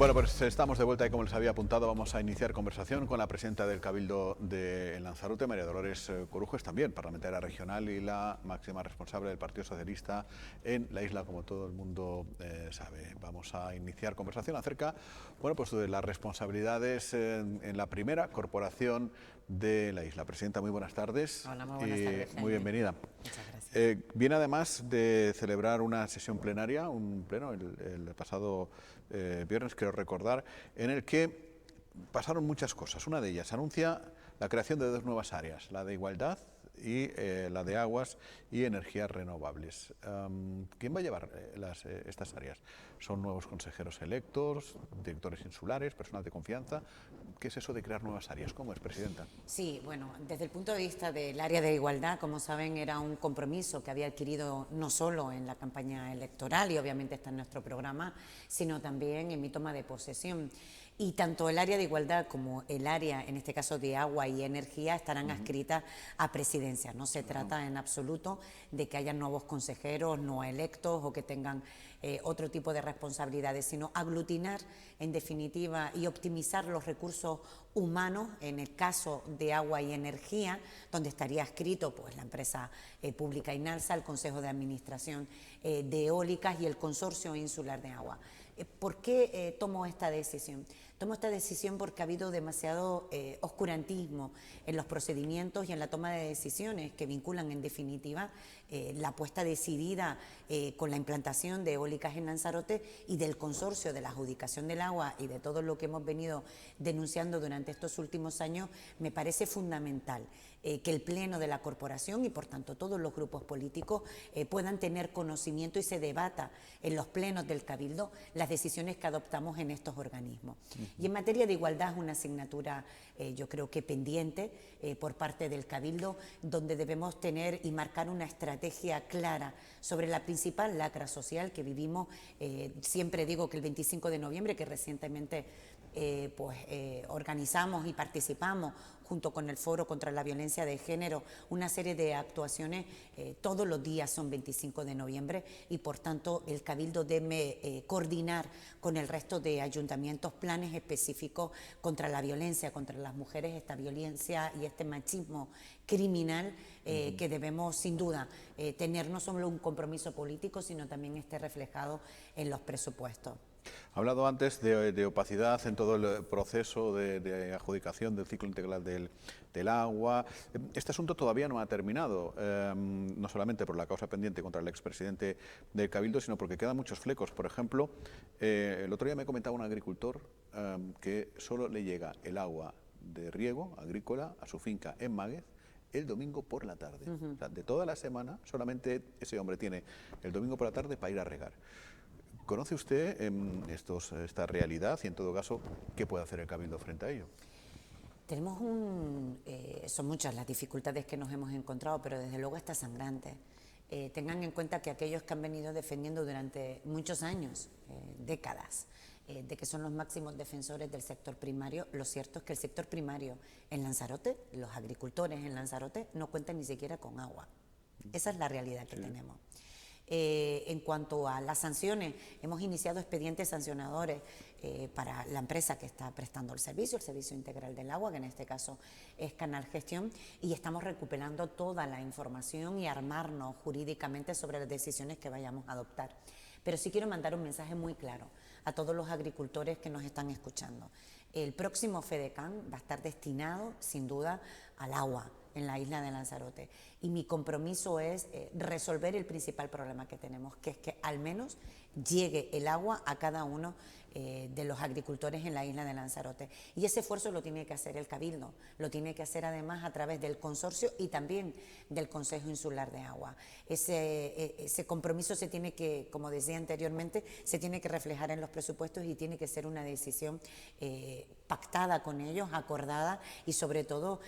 Bueno, pues estamos de vuelta y como les había apuntado vamos a iniciar conversación con la presidenta del Cabildo de Lanzarote, María Dolores Corujo, también parlamentaria regional y la máxima responsable del Partido Socialista en la isla, como todo el mundo sabe. Vamos a iniciar conversación acerca, bueno, pues de las responsabilidades en la primera corporación de la isla. Presidenta, muy buenas tardes. Hola, muy buenas tardes, Jaime. Muy bienvenida. Muchas gracias. Viene además de celebrar una sesión plenaria, un pleno el pasado viernes, creo recordar, en el que pasaron muchas cosas. Una de ellas anuncia la creación de dos nuevas áreas, la de igualdad y la de aguas y energías renovables. ¿Quién va a llevar estas áreas? ¿Son nuevos consejeros electos, directores insulares, personal de confianza? ¿Qué es eso de crear nuevas áreas? ¿Cómo es, presidenta? Sí, bueno, desde el punto de vista del área de igualdad, como saben, era un compromiso que había adquirido no solo en la campaña electoral y obviamente está en nuestro programa, sino también en mi toma de posesión. Y tanto el área de igualdad como el área, en este caso de agua y energía, estarán adscritas a presidencia. No se trata en absoluto de que haya nuevos consejeros no electos o que tengan otro tipo de responsabilidades, sino aglutinar, en definitiva, y optimizar los recursos humanos, en el caso de agua y energía, donde estaría adscrito pues, la empresa pública INALSA, el Consejo de Administración de Eólicas y el Consorcio Insular de Agua. ¿Por qué tomo esta decisión? Tomo esta decisión porque ha habido demasiado oscurantismo en los procedimientos y en la toma de decisiones que vinculan en definitiva la apuesta decidida con la implantación de eólicas en Lanzarote y del consorcio de la adjudicación del agua y de todo lo que hemos venido denunciando durante estos últimos años. Me parece fundamental que el Pleno de la Corporación y por tanto todos los grupos políticos puedan tener conocimiento y se debata en los plenos del Cabildo las decisiones que adoptamos en estos organismos. Y en materia de igualdad es una asignatura yo creo que pendiente por parte del Cabildo, donde debemos tener y marcar una estrategia clara sobre la principal lacra social que vivimos. Siempre digo que el 25 de noviembre, que recientemente organizamos y participamos junto con el Foro contra la Violencia de Género, una serie de actuaciones, todos los días son 25 de noviembre y por tanto el Cabildo debe coordinar con el resto de ayuntamientos planes específicos contra la violencia contra las mujeres, esta violencia y este machismo criminal que debemos sin duda tener no solo un compromiso político, sino también esté reflejado en los presupuestos. Ha hablado antes de opacidad en todo el proceso de adjudicación del ciclo integral del agua. Este asunto todavía no ha terminado, no solamente por la causa pendiente contra el expresidente del Cabildo, sino porque quedan muchos flecos. Por ejemplo, el otro día me comentaba un agricultor que solo le llega el agua de riego agrícola a su finca en Máguez el domingo por la tarde. O sea, de toda la semana, solamente ese hombre tiene el domingo por la tarde para ir a regar. ¿Conoce usted esta realidad y, en todo caso, qué puede hacer el Cabildo frente a ello? Tenemos son muchas las dificultades que nos hemos encontrado, pero desde luego está sangrante. Tengan en cuenta que aquellos que han venido defendiendo durante muchos años, décadas, de que son los máximos defensores del sector primario, lo cierto es que el sector primario en Lanzarote, los agricultores en Lanzarote, no cuentan ni siquiera con agua. Esa es la realidad que tenemos. En cuanto a las sanciones, hemos iniciado expedientes sancionadores para la empresa que está prestando el servicio integral del agua, que en este caso es Canal Gestión, y estamos recuperando toda la información y armarnos jurídicamente sobre las decisiones que vayamos a adoptar. Pero sí quiero mandar un mensaje muy claro a todos los agricultores que nos están escuchando. El próximo FEDECAN va a estar destinado, sin duda, al agua en la isla de Lanzarote. Y mi compromiso es resolver el principal problema que tenemos, que es que al menos llegue el agua a cada uno de los agricultores en la isla de Lanzarote. Y ese esfuerzo lo tiene que hacer el Cabildo, lo tiene que hacer además a través del consorcio y también del Consejo Insular de Agua. Ese compromiso se tiene que, como decía anteriormente, se tiene que reflejar en los presupuestos y tiene que ser una decisión pactada con ellos, acordada y sobre todo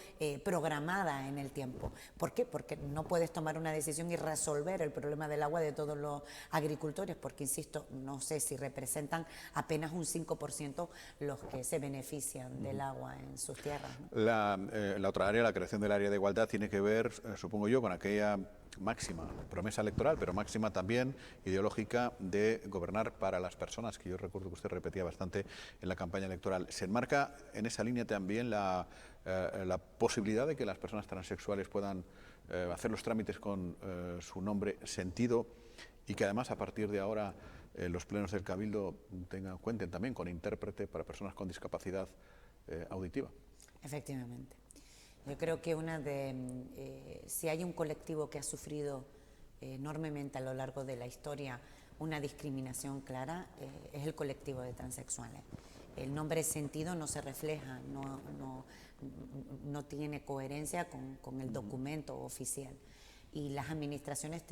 programada en el tiempo. ¿Por qué? Porque no puedes tomar una decisión y resolver el problema del agua de todos los agricultores, porque insisto, no sé si representan apenas un 5% los que se benefician del agua en sus tierras, ¿no? La otra área, la creación del área de igualdad, tiene que ver, supongo yo, con aquella máxima promesa electoral, pero máxima también ideológica de gobernar para las personas, que yo recuerdo que usted repetía bastante en la campaña electoral. ¿Se enmarca en esa línea también la posibilidad de que las personas transexuales puedan hacer los trámites con su nombre sentido y que además a partir de ahora los plenos del Cabildo cuenten también con intérprete para personas con discapacidad auditiva? Efectivamente. Yo creo que si hay un colectivo que ha sufrido enormemente a lo largo de la historia una discriminación clara, es el colectivo de transexuales. El nombre sentido no se refleja, no tiene coherencia con el documento oficial. Y las administraciones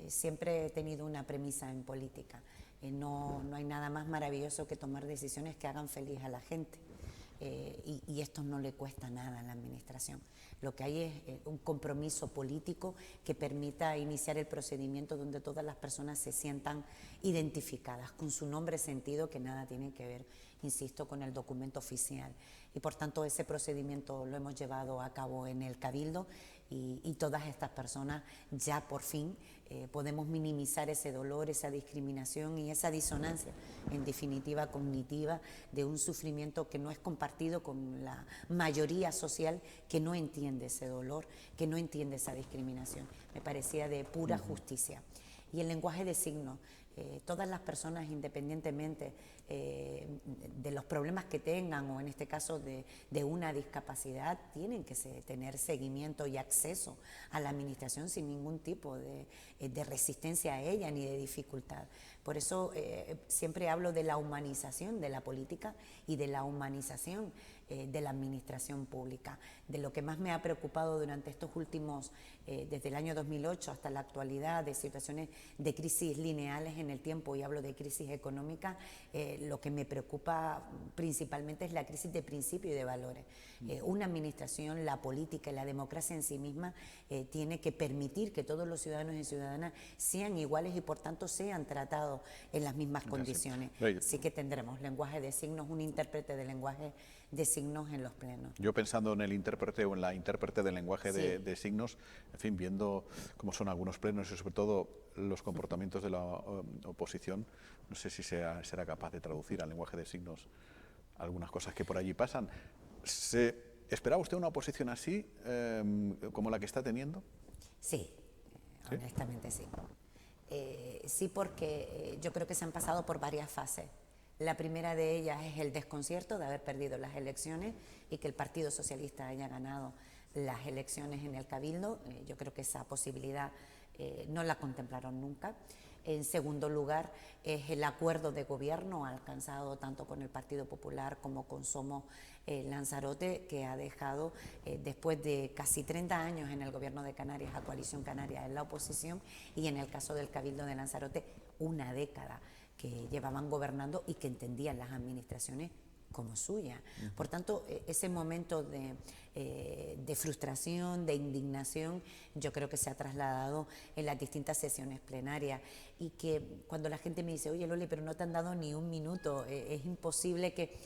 siempre he tenido una premisa en política. No hay nada más maravilloso que tomar decisiones que hagan feliz a la gente. Y esto no le cuesta nada a la administración. Lo que hay es un compromiso político que permita iniciar el procedimiento donde todas las personas se sientan identificadas con su nombre sentido, que nada tiene que ver, insisto, con el documento oficial. Y por tanto ese procedimiento lo hemos llevado a cabo en el Cabildo y todas estas personas ya por fin podemos minimizar ese dolor, esa discriminación y esa disonancia, en definitiva cognitiva, de un sufrimiento que no es compartido con la mayoría social, que no entiende ese dolor, que no entiende esa discriminación. Me parecía de pura justicia. Y el lenguaje de signos, todas las personas, independientemente de los problemas que tengan, o en este caso de una discapacidad, tienen que tener seguimiento y acceso a la administración sin ningún tipo de resistencia a ella ni de dificultad. Por eso siempre hablo de la humanización de la política y de la humanización de la administración pública. De lo que más me ha preocupado durante estos últimos, desde el año 2008 hasta la actualidad, de situaciones de crisis lineales en el tiempo, y hablo de crisis económica, lo que me preocupa principalmente es la crisis de principio y de valores. Una administración, la política y la democracia en sí misma tiene que permitir que todos los ciudadanos y ciudadanas sean iguales y por tanto sean tratados en las mismas condiciones. Sí que tendremos lenguaje de signos, un intérprete de lenguaje de signos en los plenos. Yo pensando en el intérprete o en la intérprete del lenguaje de signos, en fin, viendo cómo son algunos plenos y sobre todo los comportamientos de la oposición, no sé si será capaz de traducir al lenguaje de signos algunas cosas que por allí pasan. ¿Esperaba usted una oposición así, como la que está teniendo? Sí, honestamente sí. Sí, porque yo creo que se han pasado por varias fases. La primera de ellas es el desconcierto de haber perdido las elecciones y que el Partido Socialista haya ganado las elecciones en el Cabildo. Yo creo que esa posibilidad no la contemplaron nunca. En segundo lugar, es el acuerdo de gobierno alcanzado tanto con el Partido Popular como con Somos Lanzarote, que ha dejado, después de casi 30 años en el gobierno de Canarias, a Coalición Canaria en la oposición, y en el caso del Cabildo de Lanzarote, una década que llevaban gobernando y que entendían las administraciones como suya. Por tanto, ese momento de frustración, de indignación, yo creo que se ha trasladado en las distintas sesiones plenarias, y que cuando la gente me dice, oye Loli, pero no te han dado ni un minuto, es imposible que...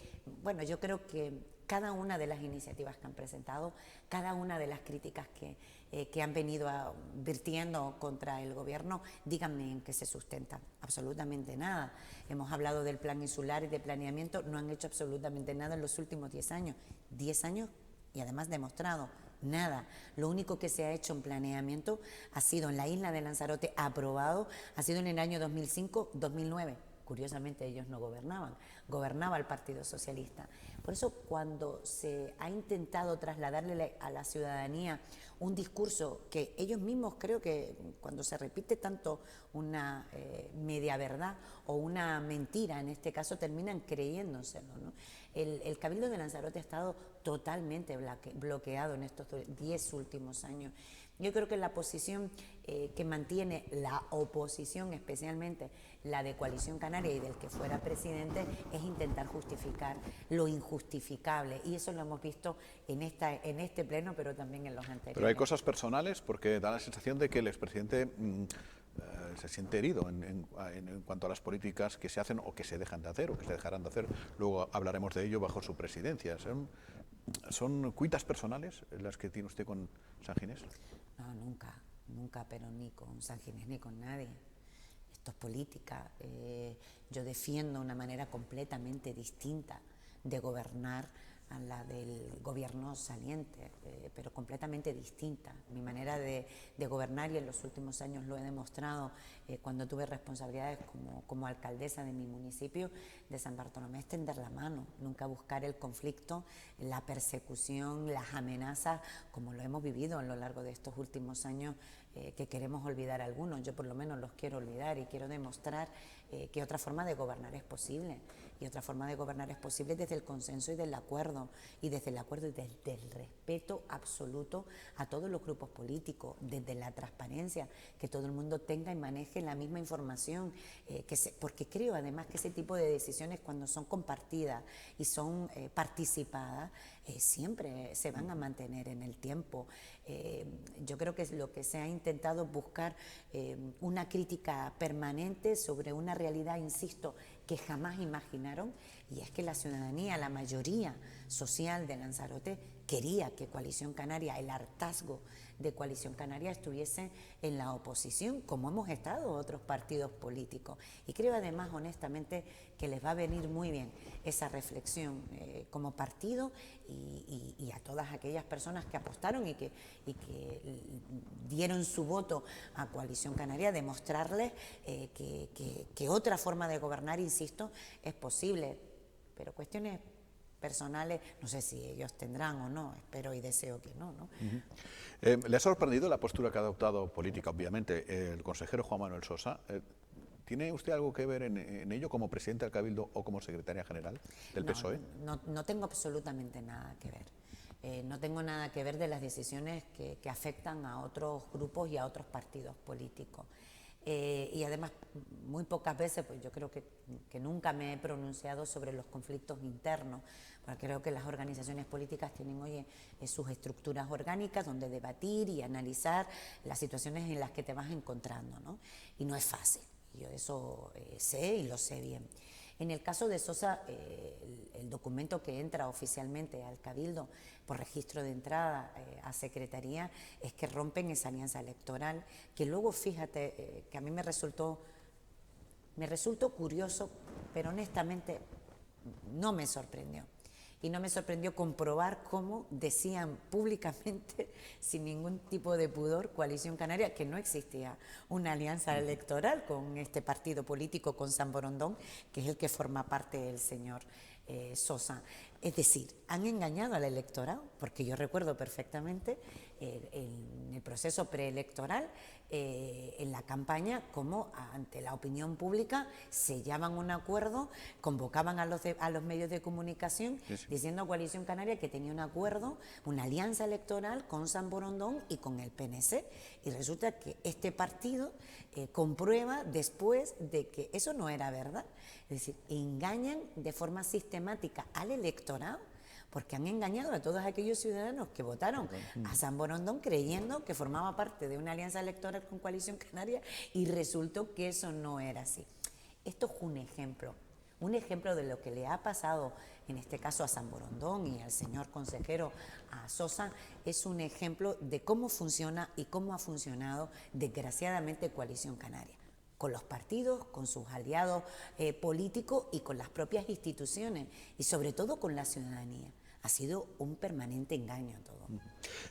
Bueno, yo creo que cada una de las iniciativas que han presentado, cada una de las críticas que han venido vertiendo contra el gobierno, díganme en qué se sustenta. Absolutamente nada. Hemos hablado del plan insular y de planeamiento, no han hecho absolutamente nada en los últimos 10 años. 10 años y además demostrado nada. Lo único que se ha hecho en planeamiento ha sido en la isla de Lanzarote, aprobado, ha sido en el año 2005-2009. Curiosamente ellos no gobernaban, gobernaba el Partido Socialista. Por eso cuando se ha intentado trasladarle a la ciudadanía un discurso que ellos mismos, creo que cuando se repite tanto una media verdad o una mentira, en este caso terminan creyéndoselo, ¿no? El Cabildo de Lanzarote ha estado totalmente bloqueado en estos 10 últimos años. Yo creo que la posición que mantiene la oposición, especialmente la de Coalición Canaria y del que fuera presidente, es intentar justificar lo injustificable. Y eso lo hemos visto en este pleno, pero también en los anteriores. Pero hay cosas personales, porque da la sensación de que el expresidente se siente herido en cuanto a las políticas que se hacen o que se dejan de hacer o que se dejarán de hacer. Luego hablaremos de ello bajo su presidencia. ¿Son cuitas personales las que tiene usted con San Ginés? No, nunca. nunca, pero ni con San Ginés ni con nadie. Esto es política. Yo defiendo una manera completamente distinta de gobernar a la del gobierno saliente, pero completamente distinta. Mi manera de gobernar, y en los últimos años lo he demostrado cuando tuve responsabilidades como alcaldesa de mi municipio de San Bartolomé, es tender la mano, nunca buscar el conflicto, la persecución, las amenazas, como lo hemos vivido a lo largo de estos últimos años, que queremos olvidar algunos. Yo por lo menos los quiero olvidar y quiero demostrar que otra forma de gobernar es posible. Y otra forma de gobernar es posible desde el consenso y del acuerdo, y desde el acuerdo y desde el respeto absoluto a todos los grupos políticos, desde la transparencia, que todo el mundo tenga y maneje la misma información, porque creo además que ese tipo de decisiones, cuando son compartidas y son participadas, siempre se van a mantener en el tiempo. Yo creo que es lo que se ha intentado buscar, una crítica permanente sobre una realidad, insisto, que jamás imaginaron, y es que la ciudadanía, la mayoría social de Lanzarote, quería que Coalición Canaria, el hartazgo de Coalición Canaria, estuviese en la oposición, como hemos estado otros partidos políticos. Y creo además, honestamente, que les va a venir muy bien esa reflexión como partido, y a todas aquellas personas que apostaron y que dieron su voto a Coalición Canaria, demostrarles que otra forma de gobernar, insisto, es posible. Pero cuestiones personales, no sé si ellos tendrán o no, espero y deseo que no, ¿no? ¿Le ha sorprendido la postura que ha adoptado política, obviamente, el consejero Juan Manuel Sosa? ¿Tiene usted algo que ver en ello como presidente del Cabildo o como secretaria general del PSOE? No tengo absolutamente nada que ver. No tengo nada que ver de las decisiones que afectan a otros grupos y a otros partidos políticos. Y además, muy pocas veces, pues yo creo que nunca me he pronunciado sobre los conflictos internos, porque creo que las organizaciones políticas tienen hoy sus estructuras orgánicas donde debatir y analizar las situaciones en las que te vas encontrando, ¿no? Y no es fácil, yo eso sé y lo sé bien. En el caso de Sosa, el documento que entra oficialmente al Cabildo por registro de entrada a Secretaría es que rompen esa alianza electoral, que luego, fíjate, que a mí me resultó curioso, pero honestamente no me sorprendió. Y no me sorprendió comprobar cómo decían públicamente, sin ningún tipo de pudor, Coalición Canaria, que no existía una alianza electoral con este partido político, con San Borondón, que es el que forma parte del señor Sosa. Es decir, han engañado al electorado, porque yo recuerdo perfectamente en el proceso preelectoral, en la campaña, cómo ante la opinión pública sellaban un acuerdo, convocaban a los medios de comunicación, sí, diciendo a Coalición Canaria que tenía un acuerdo, una alianza electoral con San Borondón y con el PNC, y resulta que este partido comprueba después de que eso no era verdad. Es decir, engañan de forma sistemática al electorado, porque han engañado a todos aquellos ciudadanos que votaron a San Borondón creyendo que formaba parte de una alianza electoral con Coalición Canaria, y resultó que eso no era así. Esto es un ejemplo de lo que le ha pasado, en este caso a San Borondón y al señor consejero, a Sosa. Es un ejemplo de cómo funciona y cómo ha funcionado, desgraciadamente, Coalición Canaria, con los partidos, con sus aliados políticos y con las propias instituciones, y sobre todo con la ciudadanía. Ha sido un permanente engaño todo.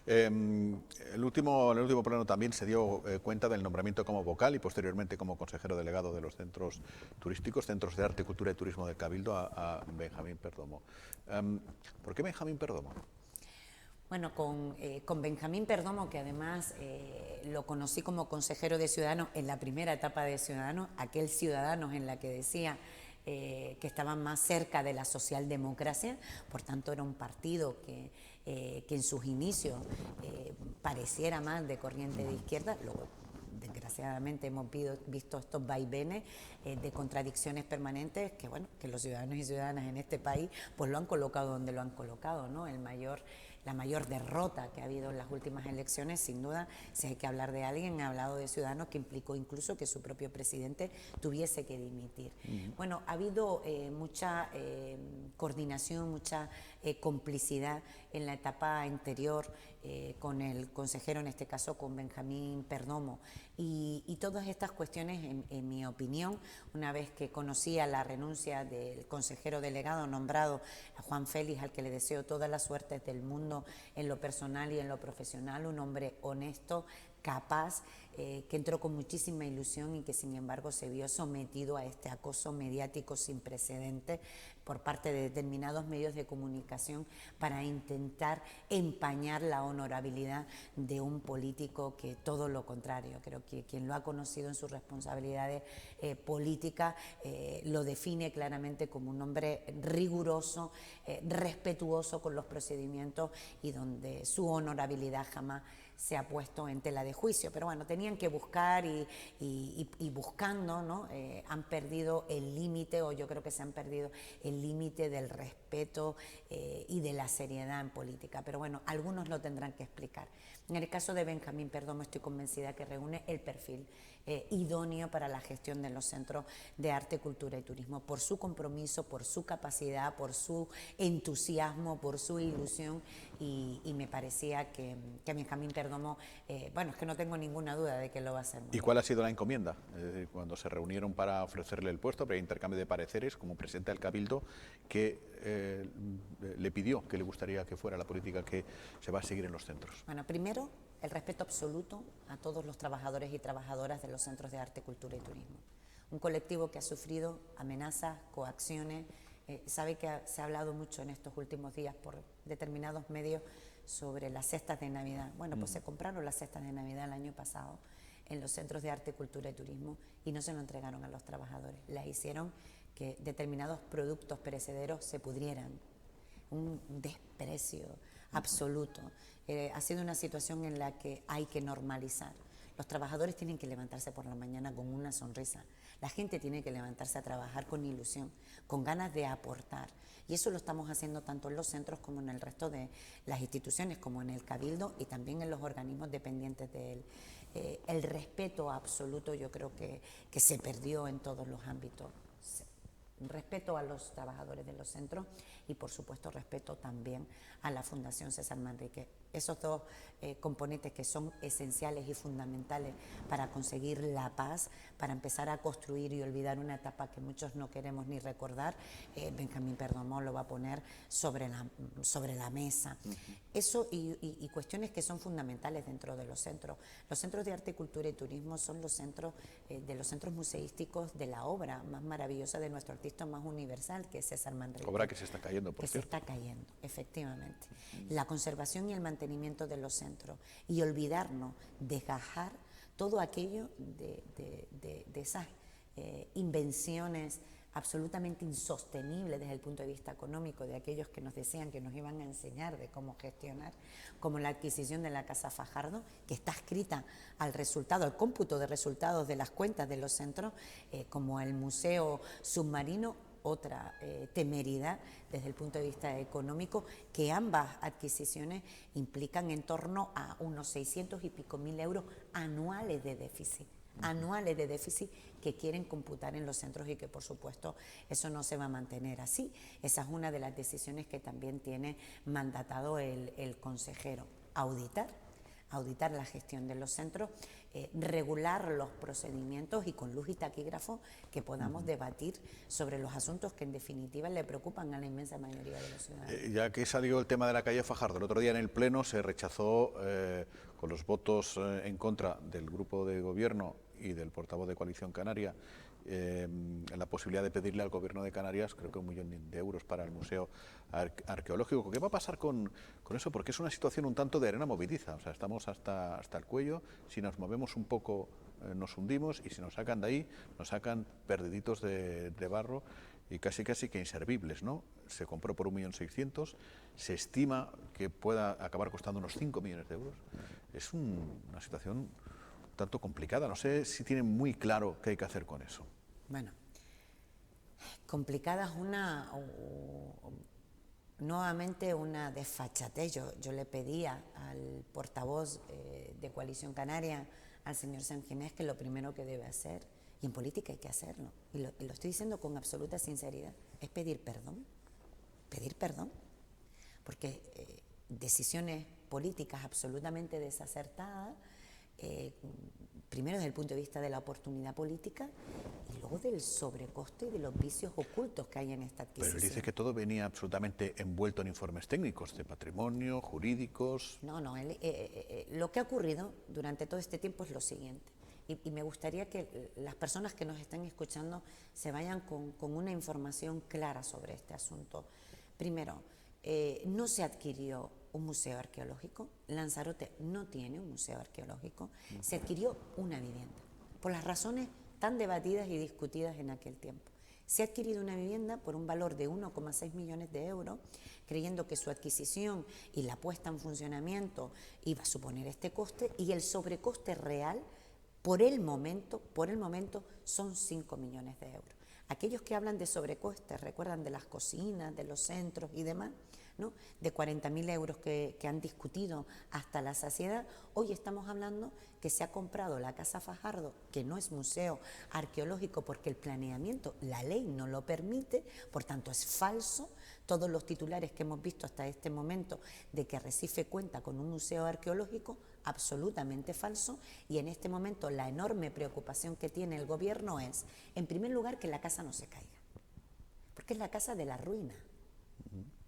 En el último pleno también se dio cuenta del nombramiento como vocal y posteriormente como consejero delegado de los centros turísticos, centros de arte, cultura y turismo del Cabildo, a Benjamín Perdomo. ¿Por qué Benjamín Perdomo? Bueno, con Benjamín Perdomo, que además lo conocí como consejero de Ciudadanos en la primera etapa de Ciudadanos, aquel Ciudadanos en la que decía que estaban más cerca de la socialdemocracia, por tanto era un partido que en sus inicios pareciera más de corriente de izquierda. Luego, desgraciadamente, hemos visto estos vaivenes de contradicciones permanentes que, bueno, que los ciudadanos y ciudadanas en este país pues lo han colocado donde lo han colocado, ¿no? La mayor derrota que ha habido en las últimas elecciones, sin duda, si hay que hablar de alguien, ha hablado de Ciudadanos, que implicó incluso que su propio presidente tuviese que dimitir. Bueno, ha habido mucha coordinación, mucha complicidad en la etapa anterior con el consejero, en este caso con Benjamín Perdomo. Y todas estas cuestiones, en mi opinión, una vez que conocía la renuncia del consejero delegado nombrado, a Juan Félix, al que le deseo todas las suertes del mundo en lo personal y en lo profesional, un hombre honesto, capaz, que entró con muchísima ilusión y que sin embargo se vio sometido a este acoso mediático sin precedentes por parte de determinados medios de comunicación para intentar empañar la honorabilidad de un político que todo lo contrario. Creo que quien lo ha conocido en sus responsabilidades políticas lo define claramente como un hombre riguroso, respetuoso con los procedimientos y donde su honorabilidad jamás se ha puesto en tela de juicio. Pero bueno, tenían que buscar y buscando, ¿no? Han perdido el límite, o yo creo que se han perdido el límite del respeto y de la seriedad en política. Pero bueno, algunos lo tendrán que explicar. En el caso de Benjamín Perdomo, estoy convencida que reúne el perfil idóneo para la gestión de los centros de arte, cultura y turismo, por su compromiso, por su capacidad, por su entusiasmo, por su ilusión, y me parecía que Benjamín Perdomo, bueno, es que no tengo ninguna duda de que lo va a hacer muy ¿Y bien. cuál ha sido la encomienda? Es decir, cuando se reunieron para ofrecerle el puesto, para intercambio de pareceres, como presidente del Cabildo, ¿qué le pidió que le gustaría que fuera la política que se va a seguir en los centros? Bueno, primero, el respeto absoluto a todos los trabajadores y trabajadoras de los centros de arte, cultura y turismo. Un colectivo que ha sufrido amenazas, coacciones. Sabe que se ha hablado mucho en estos últimos días por determinados medios sobre las cestas de Navidad. Bueno, pues se compraron las cestas de Navidad el año pasado en los centros de arte, cultura y turismo y no se lo entregaron a los trabajadores. Las hicieron que determinados productos perecederos se pudrieran. Un desprecio absoluto. Ha sido una situación en la que hay que normalizar. Los trabajadores tienen que levantarse por la mañana con una sonrisa. La gente tiene que levantarse a trabajar con ilusión, con ganas de aportar. Y eso lo estamos haciendo tanto en los centros como en el resto de las instituciones, como en el Cabildo y también en los organismos dependientes de él. El respeto absoluto yo creo que se perdió en todos los ámbitos. Respeto a los trabajadores de los centros y por supuesto respeto también a la Fundación César Manrique. Esos dos componentes que son esenciales y fundamentales para conseguir la paz, para empezar a construir y olvidar una etapa que muchos no queremos ni recordar, Benjamín Perdomo lo va a poner sobre la mesa. Eso y cuestiones que son fundamentales dentro de los centros. Los centros de arte, cultura y turismo son los centros de los centros museísticos de la obra más maravillosa de nuestro artista más universal, que es César Manrique. Obra que se está cayendo, por cierto. Que se está cayendo, efectivamente. La conservación y el mantenimiento de los centros y olvidarnos, desgajar todo aquello de esas invenciones absolutamente insostenibles desde el punto de vista económico de aquellos que nos decían que nos iban a enseñar de cómo gestionar, como la adquisición de la Casa Fajardo, que está escrita al resultado, al cómputo de resultados de las cuentas de los centros, como el Museo Submarino, otra temeridad desde el punto de vista económico, que ambas adquisiciones implican en torno a unos 600 y pico mil euros anuales de déficit que quieren computar en los centros y que por supuesto eso no se va a mantener así. Esa es una de las decisiones que también tiene mandatado el consejero, auditar la gestión de los centros, regular los procedimientos y con luz y taquígrafo que podamos debatir sobre los asuntos que en definitiva le preocupan a la inmensa mayoría de los ciudadanos. Ya que salió el tema de la calle Fajardo, el otro día en el Pleno se rechazó con los votos en contra del grupo de gobierno y del portavoz de Coalición Canaria la posibilidad de pedirle al Gobierno de Canarias, creo que 1 millón de euros para el Museo Arqueológico. ¿Qué va a pasar con eso? Porque es una situación un tanto de arena movediza. O sea, estamos hasta el cuello. Si nos movemos un poco, nos hundimos, y si nos sacan de ahí, nos sacan perdiditos de barro y casi que inservibles, ¿no? Se compró por 1.600.000, se estima que pueda acabar costando unos 5 millones de euros. Es una situación un tanto complicada. No sé si tienen muy claro qué hay que hacer con eso. Bueno, complicada es nuevamente una desfachatez. Yo le pedía al portavoz de Coalición Canaria, al señor Sanginés, que lo primero que debe hacer, y en política hay que hacerlo, y lo estoy diciendo con absoluta sinceridad, es pedir perdón, porque decisiones políticas absolutamente desacertadas, primero desde el punto de vista de la oportunidad política y luego del sobrecoste y de los vicios ocultos que hay en esta adquisición. Pero dice que todo venía absolutamente envuelto en informes técnicos de patrimonio, jurídicos. No, lo que ha ocurrido durante todo este tiempo es lo siguiente. Y me gustaría que las personas que nos estén escuchando se vayan con una información clara sobre este asunto. Primero, no se adquirió un museo arqueológico. Lanzarote no tiene un museo arqueológico. Se adquirió una vivienda, por las razones tan debatidas y discutidas en aquel tiempo. Se ha adquirido una vivienda por un valor de 1,6 millones de euros, creyendo que su adquisición y la puesta en funcionamiento iba a suponer este coste, y el sobrecoste real por el momento son 5 millones de euros. Aquellos que hablan de sobrecostes, recuerdan de las cocinas, de los centros y demás, ¿no? De 40.000 euros que han discutido hasta la saciedad. Hoy estamos hablando que se ha comprado la Casa Fajardo, que no es museo arqueológico porque el planeamiento, la ley no lo permite, por tanto es falso. Todos los titulares que hemos visto hasta este momento de que Arrecife cuenta con un museo arqueológico, absolutamente falso. Y en este momento la enorme preocupación que tiene el gobierno es, en primer lugar, que la casa no se caiga, porque es la casa de la ruina.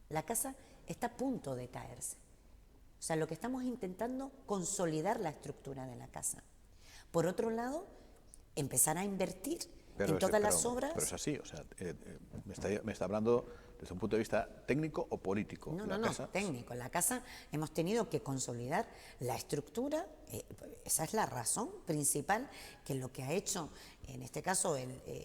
La casa está a punto de caerse. O sea, lo que estamos intentando, consolidar la estructura de la casa. Por otro lado, empezar a invertir en todas las obras. Pero es así, o sea, me está hablando desde un punto de vista técnico o político. No, técnico. La casa hemos tenido que consolidar la estructura, esa es la razón principal, que lo que ha hecho, en este caso,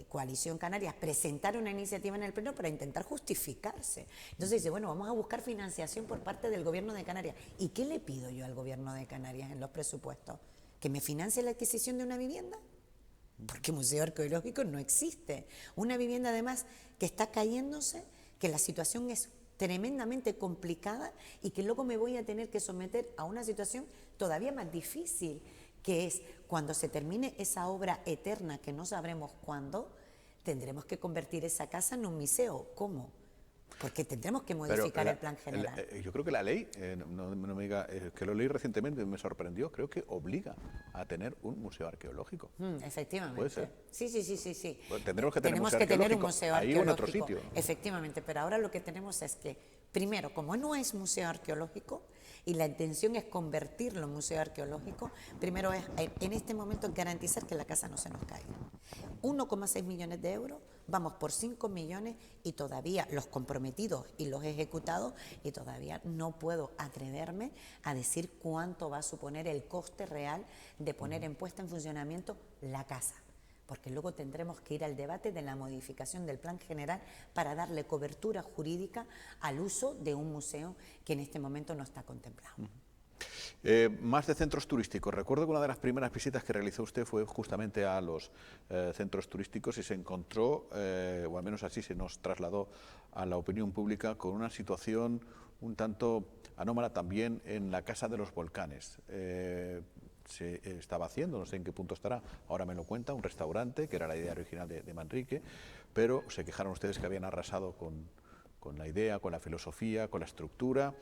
Coalición Canarias, presentar una iniciativa en el Pleno para intentar justificarse. Entonces dice, bueno, vamos a buscar financiación por parte del Gobierno de Canarias. ¿Y qué le pido yo al Gobierno de Canarias en los presupuestos? ¿Que me financie la adquisición de una vivienda? Porque museo arqueológico no existe. Una vivienda, además, que está cayéndose, que la situación es tremendamente complicada y que luego me voy a tener que someter a una situación todavía más difícil, que es cuando se termine esa obra eterna que no sabremos cuándo, tendremos que convertir esa casa en un museo. ¿Cómo? Porque tendremos que modificar el plan general. Yo creo que la ley, no me diga, que lo leí recientemente y me sorprendió, creo que obliga a tener un museo arqueológico. Efectivamente. ¿Puede ser? Sí. Pues tendremos que tener un museo arqueológico. Ahí o en otro sitio. Efectivamente, pero ahora lo que tenemos es que, primero, como no es museo arqueológico, y la intención es convertirlo en museo arqueológico, primero es, en este momento, garantizar que la casa no se nos caiga. 1,6 millones de euros, vamos por 5 millones y todavía los comprometidos y los ejecutados, y todavía no puedo atreverme a decir cuánto va a suponer el coste real de poner en puesta en funcionamiento la casa, porque luego tendremos que ir al debate de la modificación del plan general para darle cobertura jurídica al uso de un museo que en este momento no está contemplado. Más de centros turísticos. Recuerdo que una de las primeras visitas que realizó usted fue justamente a los centros turísticos y se encontró, o al menos así se nos trasladó a la opinión pública, con una situación un tanto anómala también en la Casa de los Volcanes. Se estaba haciendo, no sé en qué punto estará, ahora me lo cuenta, un restaurante, que era la idea original de Manrique, pero se quejaron ustedes que habían arrasado con la idea, con la filosofía, con la estructura,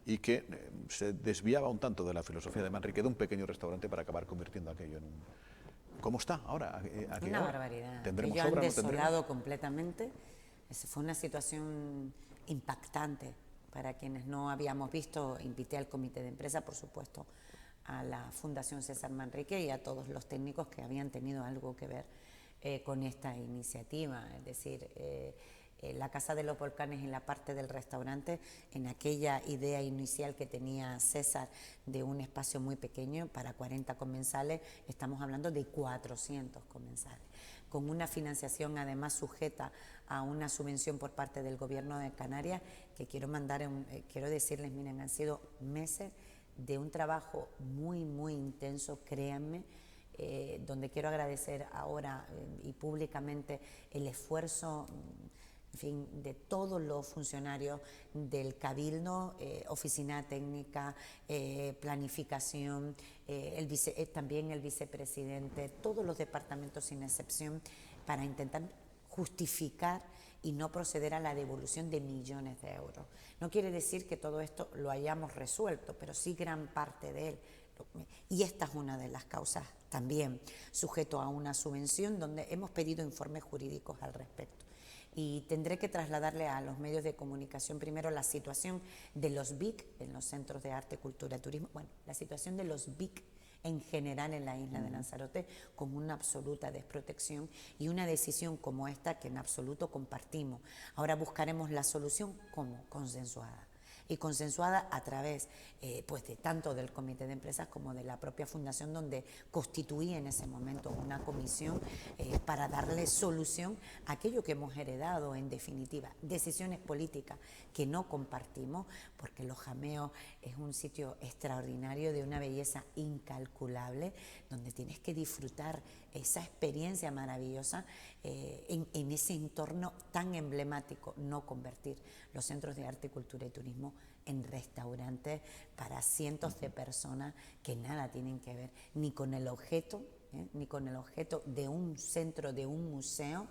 y que se desviaba un tanto de la filosofía de Manrique, de un pequeño restaurante, para acabar convirtiendo aquello en un... ¿Cómo está ahora? Una barbaridad. ¿Tendremos Ellos obra? han ¿No tendremos? desolado completamente. Fue una situación impactante para quienes no habíamos visto. Invité al comité de empresa, por supuesto, a la Fundación César Manrique y a todos los técnicos que habían tenido algo que ver con esta iniciativa. Es decir, la Casa de los Volcanes, en la parte del restaurante, en aquella idea inicial que tenía César de un espacio muy pequeño para 40 comensales, estamos hablando de 400 comensales, con una financiación además sujeta a una subvención por parte del Gobierno de Canarias, que quiero decirles, miren, han sido meses de un trabajo muy, muy intenso, créanme, donde quiero agradecer ahora y públicamente el esfuerzo, en fin, de todos los funcionarios del Cabildo, oficina técnica, planificación, también el vicepresidente, todos los departamentos sin excepción, para intentar justificar y no proceder a la devolución de millones de euros. No quiere decir que todo esto lo hayamos resuelto, pero sí gran parte de él. Y esta es una de las causas también, sujeto a una subvención donde hemos pedido informes jurídicos al respecto. Y tendré que trasladarle a los medios de comunicación primero la situación de los BIC en los centros de arte, cultura, turismo, bueno, la situación de los BIC en general en la isla de Lanzarote, con una absoluta desprotección y una decisión como esta que en absoluto compartimos. Ahora buscaremos la solución como consensuada. Y consensuada a través pues de tanto del comité de empresas como de la propia fundación, donde constituí en ese momento una comisión para darle solución a aquello que hemos heredado, en definitiva, decisiones políticas que no compartimos, porque Los Jameos es un sitio extraordinario de una belleza incalculable, donde tienes que disfrutar esa experiencia maravillosa en ese entorno tan emblemático, no convertir los centros de arte, cultura y turismo en restaurantes para cientos de personas que nada tienen que ver ni con el objeto, ni con el objeto de un centro, de un museo,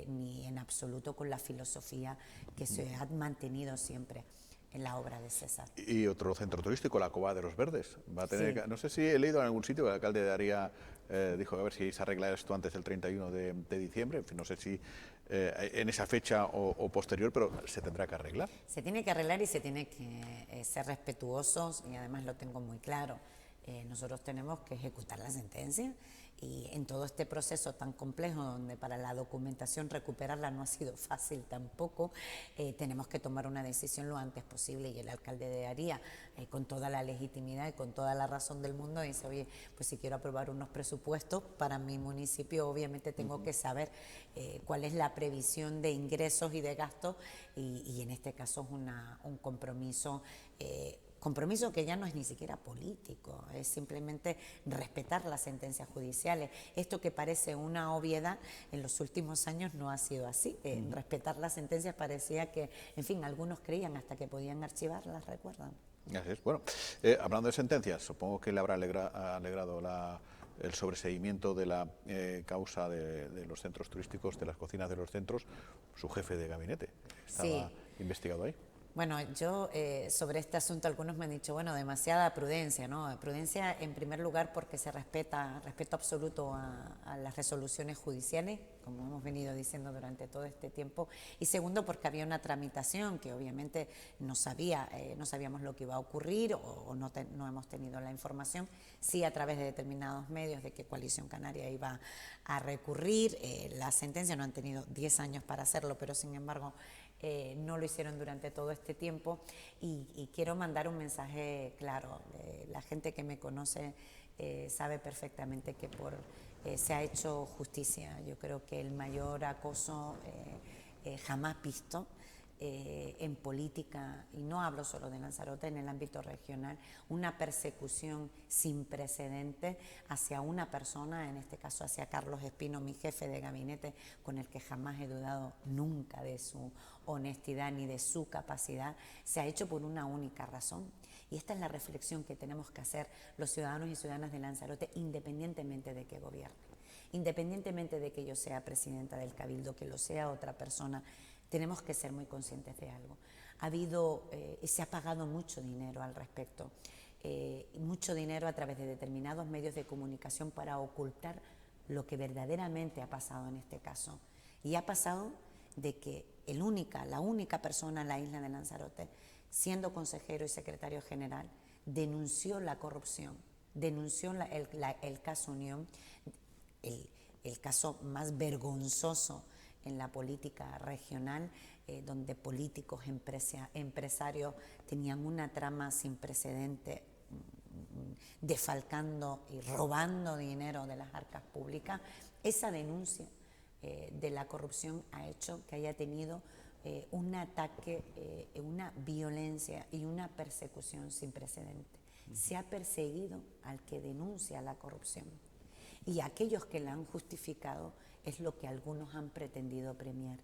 ni en absoluto con la filosofía que se ha mantenido siempre en la obra de César. Y otro centro turístico, la Cova de los Verdes. Va a tener, Sí. no sé si he leído en algún sitio que el alcalde de Aría dijo a ver si se arregla esto antes del 31 de diciembre. En fin, no sé si en esa fecha o posterior, pero se tendrá que arreglar. Se tiene que arreglar y se tiene que ser respetuosos, y además lo tengo muy claro. Nosotros tenemos que ejecutar la sentencia, y en todo este proceso tan complejo, donde para la documentación recuperarla no ha sido fácil tampoco, tenemos que tomar una decisión lo antes posible, y el alcalde de Aría, con toda la legitimidad y con toda la razón del mundo, dice, oye, pues si quiero aprobar unos presupuestos para mi municipio, obviamente tengo que saber cuál es la previsión de ingresos y de gastos, y en este caso es un compromiso compromiso que ya no es ni siquiera político, es simplemente respetar las sentencias judiciales. Esto que parece una obviedad, en los últimos años no ha sido así. Respetar las sentencias parecía que, en fin, algunos creían hasta que podían archivarlas, ¿recuerdan? Así es. Bueno, hablando de sentencias, supongo que le habrá alegrado el sobreseimiento de la causa de los centros turísticos, de las cocinas de los centros, su jefe de gabinete. Estaba investigado ahí. Bueno, yo sobre este asunto algunos me han dicho, bueno, demasiada prudencia, ¿no? Prudencia en primer lugar porque se respeta, respeto absoluto a las resoluciones judiciales, como hemos venido diciendo durante todo este tiempo, y segundo porque había una tramitación que obviamente no sabíamos lo que iba a ocurrir, o no hemos tenido la información, sí a través de determinados medios de que Coalición Canaria iba a recurrir, la sentencia, no han tenido 10 años para hacerlo, pero sin embargo no lo hicieron durante todo este tiempo, y quiero mandar un mensaje claro. La gente que me conoce sabe perfectamente que se ha hecho justicia. Yo creo que el mayor acoso jamás visto en política, y no hablo solo de Lanzarote, en el ámbito regional, una persecución sin precedentes hacia una persona, en este caso hacia Carlos Espino, mi jefe de gabinete, con el que jamás he dudado nunca de su honestidad ni de su capacidad, se ha hecho por una única razón. Y esta es la reflexión que tenemos que hacer los ciudadanos y ciudadanas de Lanzarote, independientemente de que gobierne, independientemente de que yo sea presidenta del Cabildo, que lo sea otra persona. Tenemos que ser muy conscientes de algo. Se ha pagado mucho dinero al respecto, mucho dinero a través de determinados medios de comunicación para ocultar lo que verdaderamente ha pasado en este caso. Y ha pasado de que la única persona en la isla de Lanzarote, siendo consejero y secretario general, denunció la corrupción, denunció el caso Unión, el caso más vergonzoso en la política regional, donde políticos, empresarios tenían una trama sin precedente, defalcando y robando dinero de las arcas públicas. Esa denuncia de la corrupción ha hecho que haya tenido un ataque, una violencia y una persecución sin precedente. Se ha perseguido al que denuncia la corrupción, y aquellos que la han justificado es lo que algunos han pretendido premiar.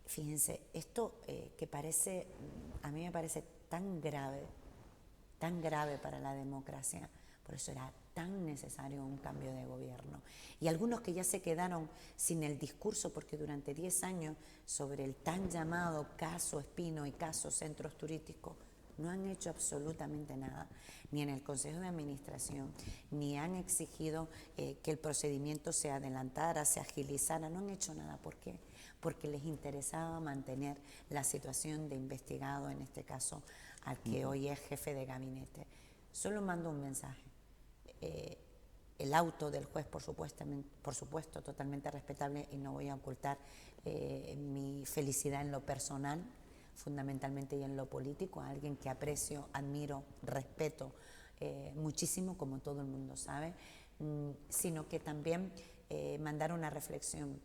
Fíjense, esto que a mí me parece tan grave para la democracia, Por eso era tan necesario un cambio de gobierno. Y algunos que ya se quedaron sin el discurso, porque durante 10 años sobre el tan llamado caso Espino y caso centros turísticos no han hecho absolutamente nada, ni en el Consejo de Administración, ni han exigido que el procedimiento se adelantara, se agilizara, no han hecho nada. ¿Por qué? Porque les interesaba mantener la situación de investigado, en este caso, al que hoy es jefe de gabinete. Solo mando un mensaje. El auto del juez, por supuesto, totalmente respetable, y no voy a ocultar mi felicidad en lo personal, fundamentalmente, y en lo político, a alguien que aprecio, admiro, respeto muchísimo, como todo el mundo sabe, sino que también mandar una reflexión,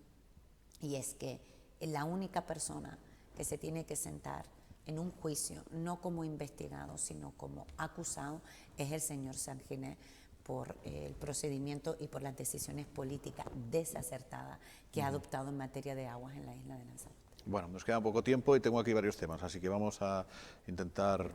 y es que la única persona que se tiene que sentar en un juicio, no como investigado, sino como acusado, es el señor Sanguinet, por el procedimiento y por las decisiones políticas desacertadas que ha adoptado en materia de aguas en la isla de Lanzarote. Bueno, nos queda poco tiempo y tengo aquí varios temas, así que vamos a intentar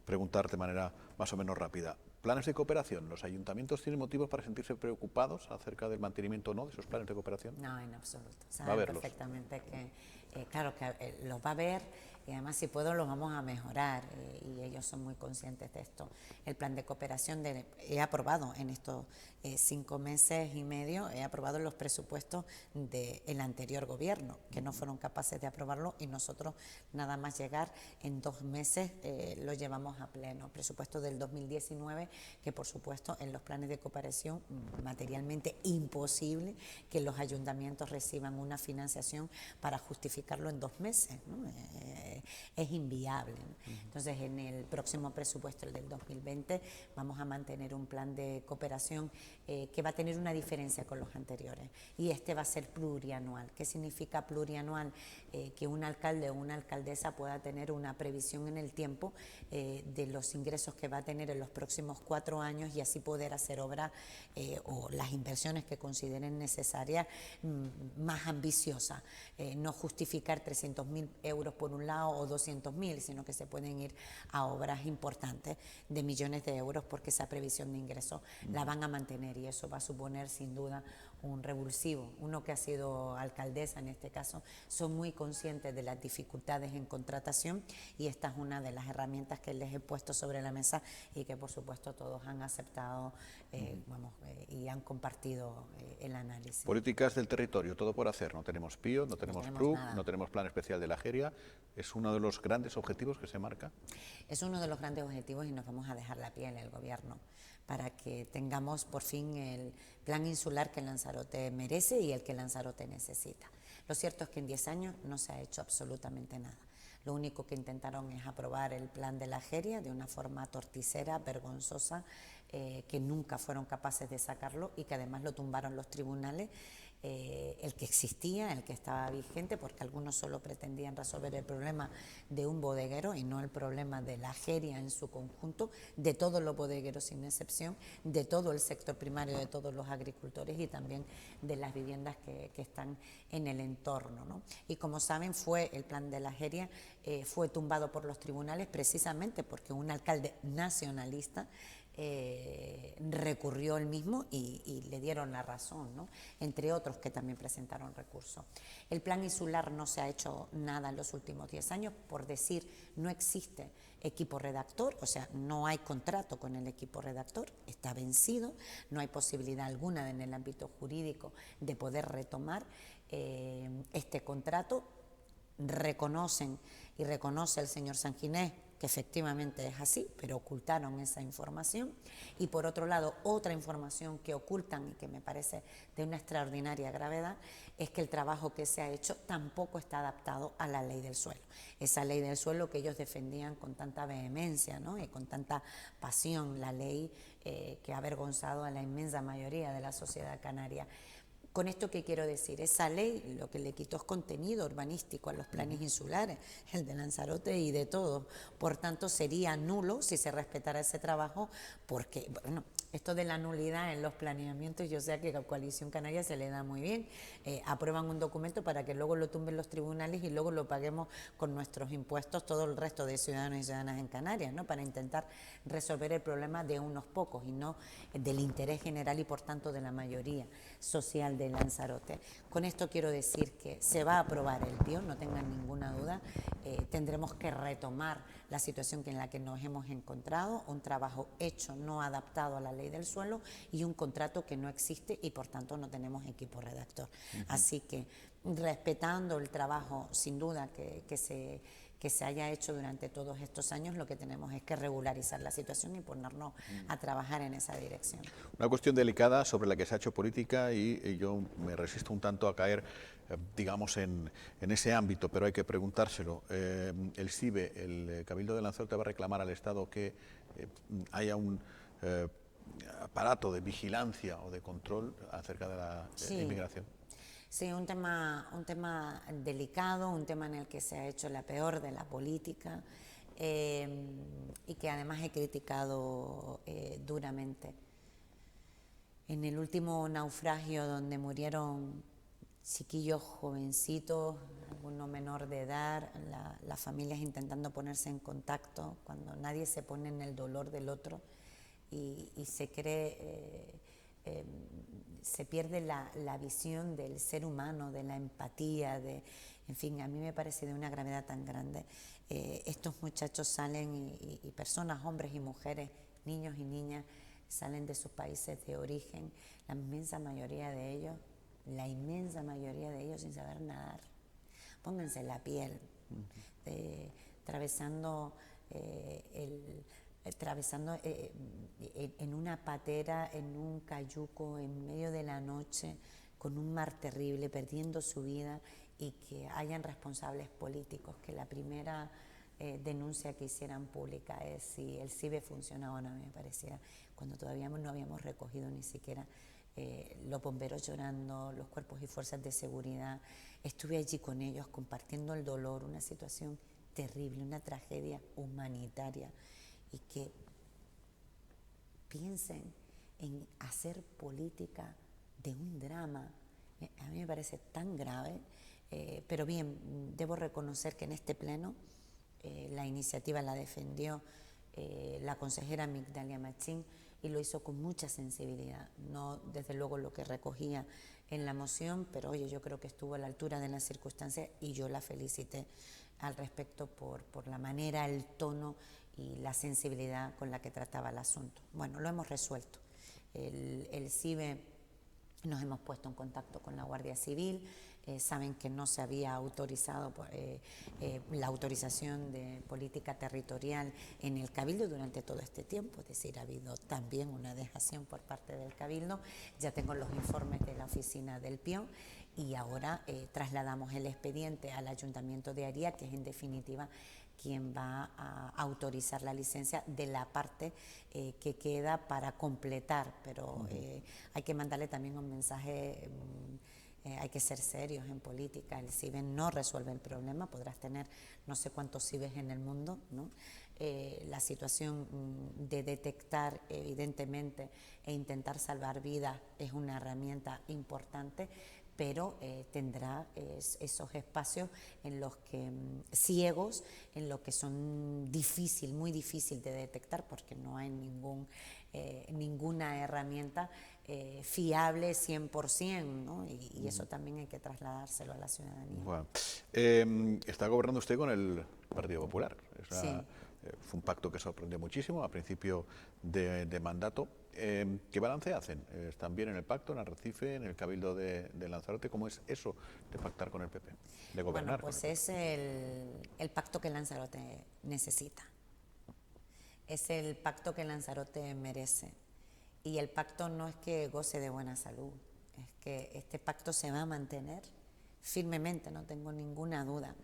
preguntar de manera más o menos rápida. ¿Planes de cooperación? ¿Los ayuntamientos tienen motivos para sentirse preocupados acerca del mantenimiento o no de esos planes de cooperación? No, en absoluto. ¿Va a verlos? Perfectamente que, claro, que los va a ver, y además, si puedo, los vamos a mejorar, y ellos son muy conscientes de esto. El plan de cooperación he aprobado en estos 5 meses y medio, he aprobado los presupuestos del anterior gobierno, que no fueron capaces de aprobarlo, y nosotros, nada más llegar, en 2 meses lo llevamos a pleno. Presupuesto del 2019, que por supuesto en los planes de cooperación, materialmente imposible que los ayuntamientos reciban una financiación para justificarlo en 2 meses, ¿no? Es inviable, ¿no? Entonces, en el próximo presupuesto, el del 2020, vamos a mantener un plan de cooperación que va a tener una diferencia con los anteriores, y este va a ser plurianual. ¿Qué significa plurianual? Que un alcalde o una alcaldesa pueda tener una previsión en el tiempo de los ingresos que va a tener en los próximos 4 años, y así poder hacer obras o las inversiones que consideren necesarias, más ambiciosas. No justificar 300.000 euros por un lado o 200.000, sino que se pueden ir a obras importantes de millones de euros, porque esa previsión de ingresos la van a mantener, y eso va a suponer sin duda un revulsivo. Uno que ha sido alcaldesa en este caso, son muy conscientes de las dificultades en contratación, y esta es una de las herramientas que les he puesto sobre la mesa, y que por supuesto todos han aceptado y han compartido el análisis. Políticas del territorio, todo por hacer. No tenemos PIO, no tenemos PRUC, no tenemos plan especial de la Jeria. ¿Es uno de los grandes objetivos que se marca? Es uno de los grandes objetivos, y nos vamos a dejar la piel el gobierno para que tengamos por fin el plan insular que Lanzarote merece y el que Lanzarote necesita. Lo cierto es que en 10 años no se ha hecho absolutamente nada. Lo único que intentaron es aprobar el plan de la Jeria de una forma torticera, vergonzosa, que nunca fueron capaces de sacarlo, y que además lo tumbaron los tribunales, el que existía, el que estaba vigente, porque algunos solo pretendían resolver el problema de un bodeguero y no el problema de la Jeria en su conjunto, de todos los bodegueros sin excepción, de todo el sector primario, de todos los agricultores, y también de las viviendas que están en el entorno, ¿no? Y como saben, el plan de la Jeria fue tumbado por los tribunales precisamente porque un alcalde nacionalista recurrió el mismo y le dieron la razón, ¿no? Entre otros que también presentaron recursos. El plan insular no se ha hecho nada en los últimos 10 años, por decir, no existe equipo redactor, o sea, no hay contrato con el equipo redactor, está vencido, no hay posibilidad alguna en el ámbito jurídico de poder retomar este contrato. Reconocen y reconoce el señor Sanguinet que efectivamente es así, pero ocultaron esa información. Y por otro lado, otra información que ocultan, y que me parece de una extraordinaria gravedad, es que el trabajo que se ha hecho tampoco está adaptado a la ley del suelo. Esa ley del suelo que ellos defendían con tanta vehemencia, ¿no? Y con tanta pasión, la ley que ha avergonzado a la inmensa mayoría de la sociedad canaria. Con esto, ¿qué quiero decir? Esa ley lo que le quitó es contenido urbanístico a los planes insulares, el de Lanzarote y de todo. Por tanto, sería nulo si se respetara ese trabajo, porque, bueno, Esto de la nulidad en los planeamientos, yo sé que a Coalición Canaria se le da muy bien. Aprueban un documento para que luego lo tumben los tribunales y luego lo paguemos con nuestros impuestos todo el resto de ciudadanos y ciudadanas en Canarias, ¿no? Para intentar resolver el problema de unos pocos y no del interés general y por tanto de la mayoría social de Lanzarote. Con esto quiero decir que se va a aprobar el PIO, no tengan ninguna duda. Tendremos que retomar la situación en la que nos hemos encontrado, un trabajo hecho, no adaptado a la ley del suelo y un contrato que no existe y por tanto no tenemos equipo redactor. Así que respetando el trabajo sin duda que se haya hecho durante todos estos años, lo que tenemos es que regularizar la situación y ponernos a trabajar en esa dirección. Una cuestión delicada sobre la que se ha hecho política y yo me resisto un tanto a caer, digamos, en ese ámbito, pero hay que preguntárselo. El CIBE, el Cabildo de Lanzarote, va a reclamar al Estado que haya un aparato de vigilancia o de control acerca de la inmigración. Sí, un tema delicado, un tema en el que se ha hecho la peor de la política y que además he criticado duramente. En el último naufragio donde murieron chiquillos jovencitos, alguno menor de edad, las familias intentando ponerse en contacto, cuando nadie se pone en el dolor del otro y se cree... se pierde la visión del ser humano, de la empatía, en fin, a mí me parece de una gravedad tan grande. Estos muchachos salen y personas, hombres y mujeres, niños y niñas, salen de sus países de origen, la inmensa mayoría de ellos sin saber nadar. Pónganse la piel, atravesando en una patera, en un cayuco, en medio de la noche, con un mar terrible, perdiendo su vida y que hayan responsables políticos, que la primera denuncia que hicieran pública es si el CIBE funcionaba o no. Me parecía, cuando todavía no habíamos recogido ni siquiera los bomberos llorando, los cuerpos y fuerzas de seguridad. Estuve allí con ellos compartiendo el dolor, una situación terrible, una tragedia humanitaria, y que piensen en hacer política de un drama. A mí me parece tan grave, pero bien, debo reconocer que en este pleno la iniciativa la defendió la consejera Migdalia Machín y lo hizo con mucha sensibilidad, no desde luego lo que recogía en la moción, pero oye, yo creo que estuvo a la altura de las circunstancias y yo la felicité al respecto por la manera, el tono y la sensibilidad con la que trataba el asunto. Bueno, lo hemos resuelto. El CIBE nos hemos puesto en contacto con la Guardia Civil, saben que no se había autorizado la autorización de política territorial en el Cabildo durante todo este tiempo, es decir, ha habido también una dejación por parte del Cabildo. Ya tengo los informes de la oficina del PIO y ahora trasladamos el expediente al Ayuntamiento de Aria, que es en definitiva quien va a autorizar la licencia de la parte que queda para completar, pero hay que mandarle también un mensaje. Hay que ser serios en política. El CIBE no resuelve el problema, podrás tener no sé cuántos CIBEs en el mundo, ¿no? La situación de detectar evidentemente e intentar salvar vidas es una herramienta importante, pero tendrá esos espacios en los que ciegos, en los que son muy difícil de detectar porque no hay ninguna herramienta fiable 100%, ¿no? Y eso también hay que trasladárselo a la ciudadanía. Bueno, está gobernando usted con el Partido Popular. Sí. Fue un pacto que sorprendió muchísimo a principio de mandato. ¿Qué balance hacen? ¿Están bien en el pacto, en Arrecife, en el Cabildo de Lanzarote? ¿Cómo es eso de pactar con el PP? De gobernar. Bueno, pues es el pacto que Lanzarote necesita. Es el pacto que Lanzarote merece. Y el pacto no es que goce de buena salud, es que este pacto se va a mantener firmemente, no tengo ninguna duda,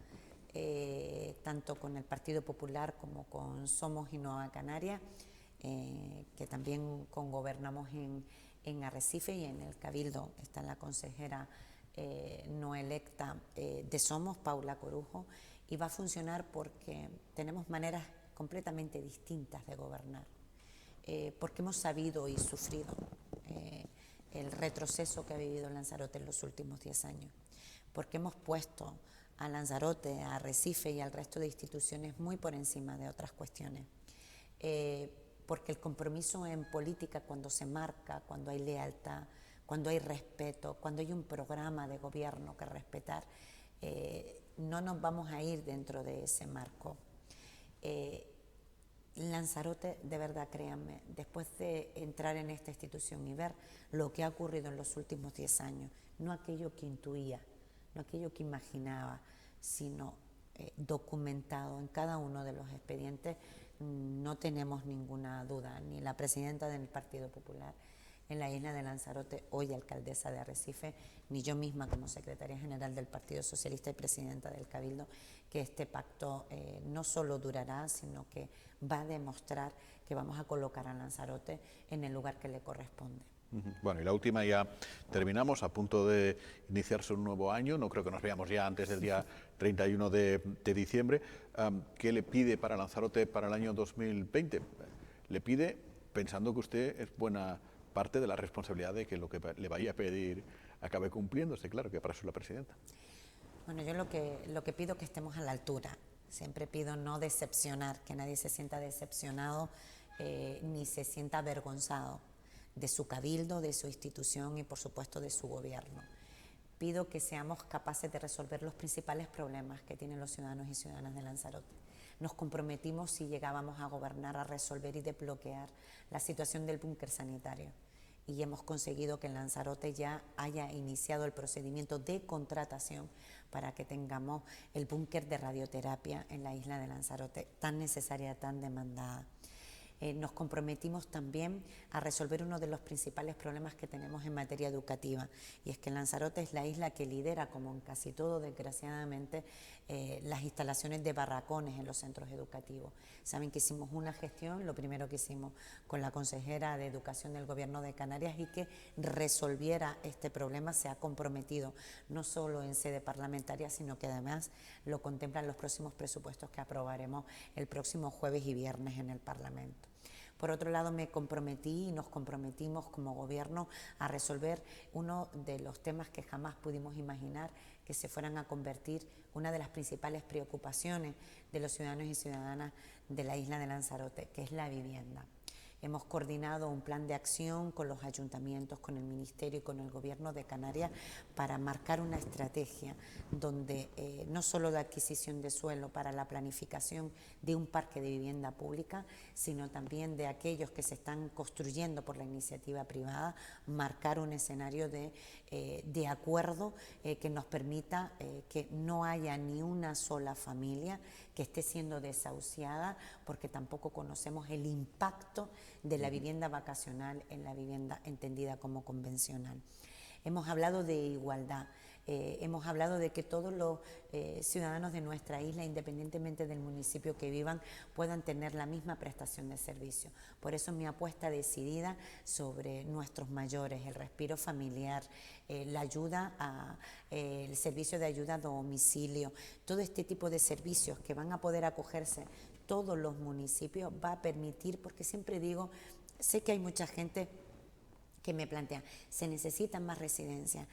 tanto con el Partido Popular como con Somos y Nueva Canarias, que también congobernamos en Arrecife, y en el Cabildo está la consejera no electa de Somos, Paula Corujo, y va a funcionar porque tenemos maneras completamente distintas de gobernar. porque hemos sabido y sufrido el retroceso que ha vivido Lanzarote en los últimos 10 años, porque hemos puesto a Lanzarote, a Arrecife y al resto de instituciones muy por encima de otras cuestiones, porque el compromiso en política, cuando se marca, cuando hay lealtad, cuando hay respeto, cuando hay un programa de gobierno que respetar, no nos vamos a ir dentro de ese marco. Lanzarote, de verdad, créanme, después de entrar en esta institución y ver lo que ha ocurrido en los últimos 10 años, no aquello que intuía, no aquello que imaginaba, sino documentado en cada uno de los expedientes, no tenemos ninguna duda, ni la presidenta del Partido Popular en la isla de Lanzarote, hoy alcaldesa de Arrecife, ni yo misma como secretaria general del Partido Socialista y presidenta del Cabildo, que este pacto no solo durará, sino que va a demostrar que vamos a colocar a Lanzarote en el lugar que le corresponde. Bueno, y la última, ya terminamos, a punto de iniciarse un nuevo año, no creo que nos veamos ya antes del día 31 de diciembre. ¿Qué le pide para Lanzarote para el año 2020? Le pide, pensando que usted es buena parte de la responsabilidad de que lo que le vaya a pedir acabe cumpliéndose, claro, que para eso es la presidenta. Bueno, yo lo que pido es que estemos a la altura. Siempre pido no decepcionar, que nadie se sienta decepcionado ni se sienta avergonzado de su cabildo, de su institución y por supuesto de su gobierno. Pido que seamos capaces de resolver los principales problemas que tienen los ciudadanos y ciudadanas de Lanzarote. Nos comprometimos, si llegábamos a gobernar, a resolver y desbloquear la situación del búnker sanitario. Y hemos conseguido que en Lanzarote ya haya iniciado el procedimiento de contratación para que tengamos el búnker de radioterapia en la isla de Lanzarote, tan necesaria, tan demandada. Nos comprometimos también a resolver uno de los principales problemas que tenemos en materia educativa, y es que Lanzarote es la isla que lidera, como en casi todo desgraciadamente, las instalaciones de barracones en los centros educativos. Saben que hicimos una gestión, lo primero que hicimos con la consejera de Educación del Gobierno de Canarias, y que resolviera este problema. Se ha comprometido no solo en sede parlamentaria, sino que además lo contemplan los próximos presupuestos que aprobaremos el próximo jueves y viernes en el Parlamento. Por otro lado, me comprometí y nos comprometimos como gobierno a resolver uno de los temas que jamás pudimos imaginar que se fueran a convertir una de las principales preocupaciones de los ciudadanos y ciudadanas de la isla de Lanzarote, que es la vivienda. Hemos coordinado un plan de acción con los ayuntamientos, con el Ministerio y con el Gobierno de Canarias para marcar una estrategia donde no solo de adquisición de suelo para la planificación de un parque de vivienda pública, sino también de aquellos que se están construyendo por la iniciativa privada, marcar un escenario de acuerdo que nos permita que no haya ni una sola familia que esté siendo desahuciada, porque tampoco conocemos el impacto de la vivienda vacacional en la vivienda entendida como convencional. Hemos hablado de igualdad, hemos hablado de que todos los ciudadanos de nuestra isla, independientemente del municipio que vivan, puedan tener la misma prestación de servicio. Por eso mi apuesta decidida sobre nuestros mayores, el respiro familiar, la ayuda, el servicio de ayuda a domicilio, todo este tipo de servicios que van a poder acogerse todos los municipios, va a permitir, porque siempre digo, sé que hay mucha gente que me plantea, se necesitan más residencias.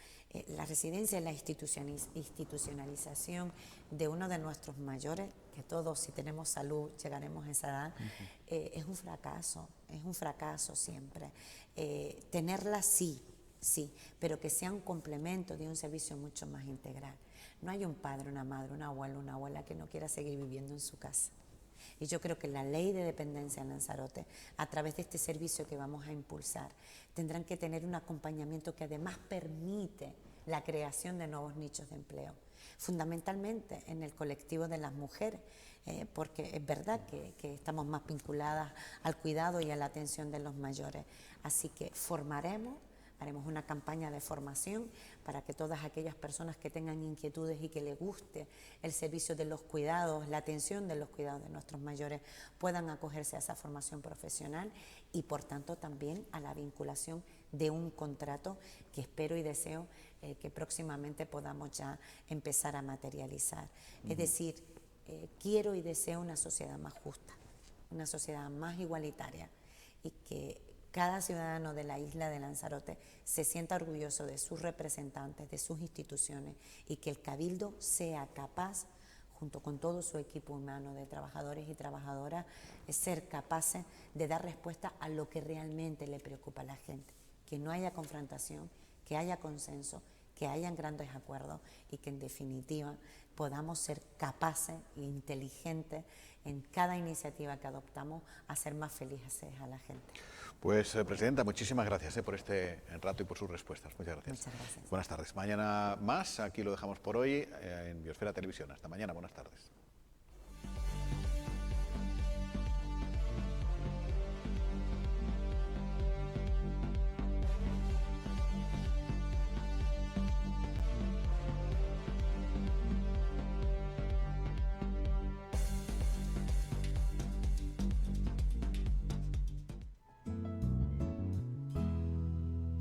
La residencia es la institucionalización de uno de nuestros mayores, que todos, si tenemos salud, llegaremos a esa edad. Es un fracaso siempre. Tenerla sí, pero que sea un complemento de un servicio mucho más integral. No hay un padre, una madre, un abuelo, una abuela que no quiera seguir viviendo en su casa. Y yo creo que la ley de dependencia en Lanzarote, a través de este servicio que vamos a impulsar, tendrán que tener un acompañamiento que además permite la creación de nuevos nichos de empleo, fundamentalmente en el colectivo de las mujeres, porque es verdad que estamos más vinculadas al cuidado y a la atención de los mayores. Así que haremos una campaña de formación para que todas aquellas personas que tengan inquietudes y que les guste el servicio de los cuidados, la atención de los cuidados de nuestros mayores, puedan acogerse a esa formación profesional y por tanto también a la vinculación de un contrato que espero y deseo que próximamente podamos ya empezar a materializar. Es decir, quiero y deseo una sociedad más justa, una sociedad más igualitaria, y que cada ciudadano de la isla de Lanzarote se sienta orgulloso de sus representantes, de sus instituciones, y que el Cabildo sea capaz, junto con todo su equipo humano de trabajadores y trabajadoras, de ser capaces de dar respuesta a lo que realmente le preocupa a la gente. Que no haya confrontación, que haya consenso, que hayan grandes acuerdos y que en definitiva podamos ser capaces e inteligentes en cada iniciativa que adoptamos a ser más felices a la gente. Pues, Presidenta, muchísimas gracias por este rato y por sus respuestas. Muchas gracias. Muchas gracias. Buenas tardes. Mañana más, aquí lo dejamos por hoy en Biosfera Televisión. Hasta mañana, buenas tardes.